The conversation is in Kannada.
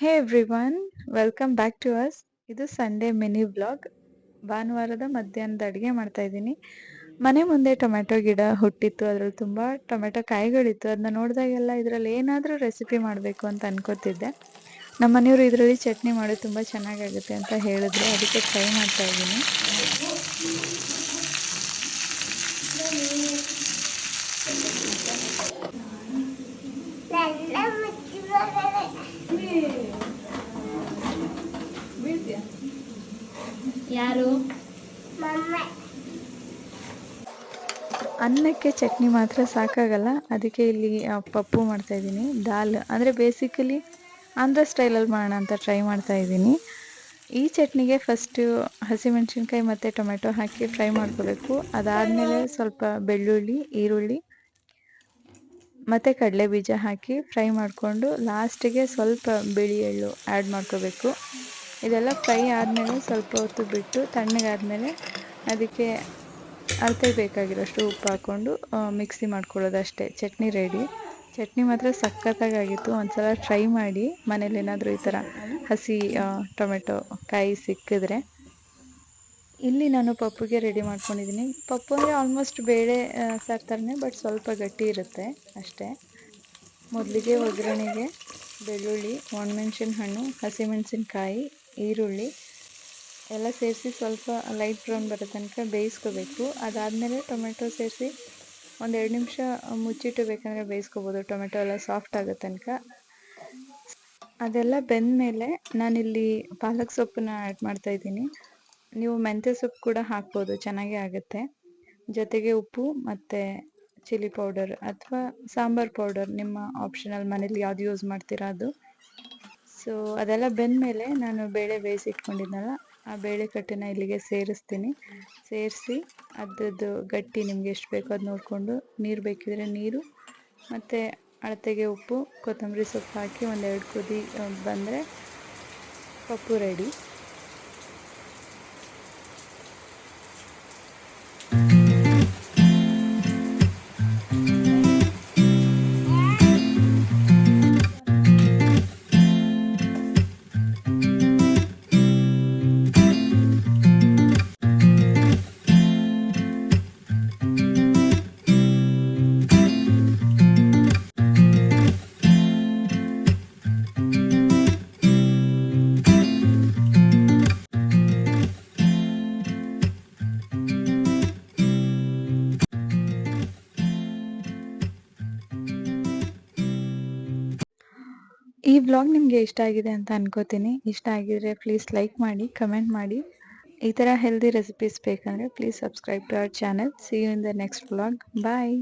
Hey everyone, welcome back to us. ಇದು ಸಂಡೇ ಮಿನಿ ವ್ಲಾಗ್. ಭಾನುವಾರದ ಮಧ್ಯಾಹ್ನದ ಅಡುಗೆ ಮಾಡ್ತಾ ಇದ್ದೀನಿ. ಮನೆ ಮುಂದೆ ಟೊಮೆಟೊ ಗಿಡ ಹುಟ್ಟಿತ್ತು, ಅದರಲ್ಲಿ ತುಂಬ ಟೊಮೆಟೊ ಕಾಯಿಗಳಿತ್ತು. ಅದನ್ನ ನೋಡಿದಾಗೆಲ್ಲ ಇದರಲ್ಲಿ ಏನಾದರೂ ರೆಸಿಪಿ ಮಾಡಬೇಕು ಅಂತ ಅನ್ಕೋತಿದ್ದೆ. ನಮ್ಮ ಮನೆಯವರು ಇದರಲ್ಲಿ ಚಟ್ನಿ ಮಾಡೋದು ತುಂಬ ಚೆನ್ನಾಗಾಗುತ್ತೆ ಅಂತ ಹೇಳಿದ್ರು, ಅದಕ್ಕೆ ಟ್ರೈ ಮಾಡ್ತಾ ಇದ್ದೀನಿ. ಯಾರು ಅನ್ನಕ್ಕೆ ಚಟ್ನಿ ಮಾತ್ರ ಸಾಕಾಗಲ್ಲ, ಅದಕ್ಕೆ ಇಲ್ಲಿ ಪಪ್ಪು ಮಾಡ್ತಾ ಇದ್ದೀನಿ. ದಾಲ್ ಅಂದರೆ ಬೇಸಿಕಲಿ ಆಂಧ್ರ ಸ್ಟೈಲಲ್ಲಿ ಮಾಡೋಣ ಅಂತ ಟ್ರೈ ಮಾಡ್ತಾ ಇದ್ದೀನಿ. ಈ ಚಟ್ನಿಗೆ ಫಸ್ಟು ಹಸಿಮೆಣಸಿನ್ಕಾಯಿ ಮತ್ತು ಟೊಮೆಟೊ ಹಾಕಿ ಫ್ರೈ ಮಾಡ್ಕೋಬೇಕು. ಅದಾದಮೇಲೆ ಸ್ವಲ್ಪ ಬೆಳ್ಳುಳ್ಳಿ, ಈರುಳ್ಳಿ ಮತ್ತು ಕಡಲೆ ಬೀಜ ಹಾಕಿ ಫ್ರೈ ಮಾಡಿಕೊಂಡು ಲಾಸ್ಟಿಗೆ ಸ್ವಲ್ಪ ಬಿಳಿ ಎಳ್ಳು ಆ್ಯಡ್ ಮಾಡ್ಕೋಬೇಕು. ಇದೆಲ್ಲ ಫ್ರೈ ಆದಮೇಲೆ ಸ್ವಲ್ಪ ಹೊತ್ತು ಬಿಟ್ಟು ತಣ್ಣಗಾದಮೇಲೆ ಅದಕ್ಕೆ ಅಳತೆಗೆ ಬೇಕಾಗಿರೋಷ್ಟು ಉಪ್ಪು ಹಾಕ್ಕೊಂಡು ಮಿಕ್ಸಿ ಮಾಡ್ಕೊಳ್ಳೋದು ಅಷ್ಟೇ. ಚಟ್ನಿ ರೆಡಿ. ಚಟ್ನಿ ಮಾತ್ರ ಸಖತ್ತಾಗಿತ್ತು. ಒಂದ್ಸಲ ಟ್ರೈ ಮಾಡಿ ಮನೇಲಿ ಏನಾದರೂ ಈ ಥರ ಹಸಿ ಟೊಮೆಟೊ ಕಾಯಿ ಸಿಕ್ಕಿದ್ರೆ. ಇಲ್ಲಿ ನಾನು ಪಪ್ಪುಗೆ ರೆಡಿ ಮಾಡ್ಕೊಂಡಿದ್ದೀನಿ. ಪಪ್ಪು ಅಂದರೆ ಆಲ್ಮೋಸ್ಟ್ ಬೇಳೆ ಸಾರು ಥರನೇ, ಬಟ್ ಸ್ವಲ್ಪ ಗಟ್ಟಿ ಇರುತ್ತೆ ಅಷ್ಟೇ. ಮೊದಲಿಗೆ ಒಗ್ಗರಣೆಗೆ ಬೆಳ್ಳುಳ್ಳಿ, ಒಣಮೆಣ್ಸಿನ ಹಣ್ಣು, ಹಸಿಮೆಣಸಿನ್ಕಾಯಿ, ಈರುಳ್ಳಿ ಎಲ್ಲ ಸೇರಿಸಿ ಸ್ವಲ್ಪ ಲೈಟ್ ಬ್ರೌನ್ ಬರೋ ತನಕ ಬೇಯಿಸ್ಕೋಬೇಕು. ಅದಾದಮೇಲೆ ಟೊಮೆಟೊ ಸೇರಿಸಿ ಒಂದು 2 ನಿಮಿಷ ಮುಚ್ಚಿಟ್ಟು ಬೇಕಂದರೆ ಬೇಯಿಸ್ಕೋಬೋದು, ಟೊಮೆಟೊ ಎಲ್ಲ ಸಾಫ್ಟ್ ಆಗೋ ತನಕ. ಅದೆಲ್ಲ ಬೆಂದಮೇಲೆ ನಾನಿಲ್ಲಿ ಪಾಲಕ್ ಸೊಪ್ಪನ್ನ ಆ್ಯಡ್ ಮಾಡ್ತಾಯಿದ್ದೀನಿ. ನೀವು ಮೆಂತ್ಯ ಸೊಪ್ಪು ಕೂಡ ಹಾಕ್ಬೋದು, ಚೆನ್ನಾಗೇ ಆಗುತ್ತೆ. ಜೊತೆಗೆ ಉಪ್ಪು ಮತ್ತು ಚಿಲ್ಲಿ ಪೌಡರ್ ಅಥವಾ ಸಾಂಬಾರು ಪೌಡರ್, ನಿಮ್ಮ ಆಪ್ಷನಲ್, ಮನೇಲಿ ಯಾವ್ದು ಯೂಸ್ ಮಾಡ್ತೀರಾ ಅದು. ಸೊ ಅದೆಲ್ಲ ಬೆಂದಮೇಲೆ ನಾನು ಬೇಳೆ ಬೇಯಿಸಿಟ್ಕೊಂಡಿದ್ನಲ್ಲ, ಆ ಬೇಳೆ ಕಟ್ಟನ್ನು ಇಲ್ಲಿಗೆ ಸೇರಿಸ್ತೀನಿ. ಸೇರಿಸಿ ಅದ್ರದ್ದು ಗಟ್ಟಿ ನಿಮ್ಗೆ ಎಷ್ಟು ಬೇಕೋ ಅದು ನೋಡಿಕೊಂಡು, ನೀರು ಬೇಕಿದ್ರೆ ನೀರು ಮತ್ತು ಅಳತೆಗೆ ಉಪ್ಪು, ಕೊತ್ತಂಬರಿ ಸೊಪ್ಪು ಹಾಕಿ 1-2 ಕುದಿ ಬಂದರೆ ಪಪ್ಪು ರೆಡಿ. ಈ ವ್ಲಾಗ್ ನಿಮಗೆ ಇಷ್ಟ ಆಗಿದೆ ಅಂತ ಅನ್ಕೋತೀನಿ. ಇಷ್ಟ ಆಗಿದ್ರೆ ಪ್ಲೀಸ್ ಲೈಕ್ ಮಾಡಿ, ಕಮೆಂಟ್ ಮಾಡಿ. ಈ ಥರ ಹೆಲ್ದಿ ರೆಸಿಪೀಸ್ ಬೇಕಂದರೆ please subscribe to our channel. See you in the next vlog. Bye.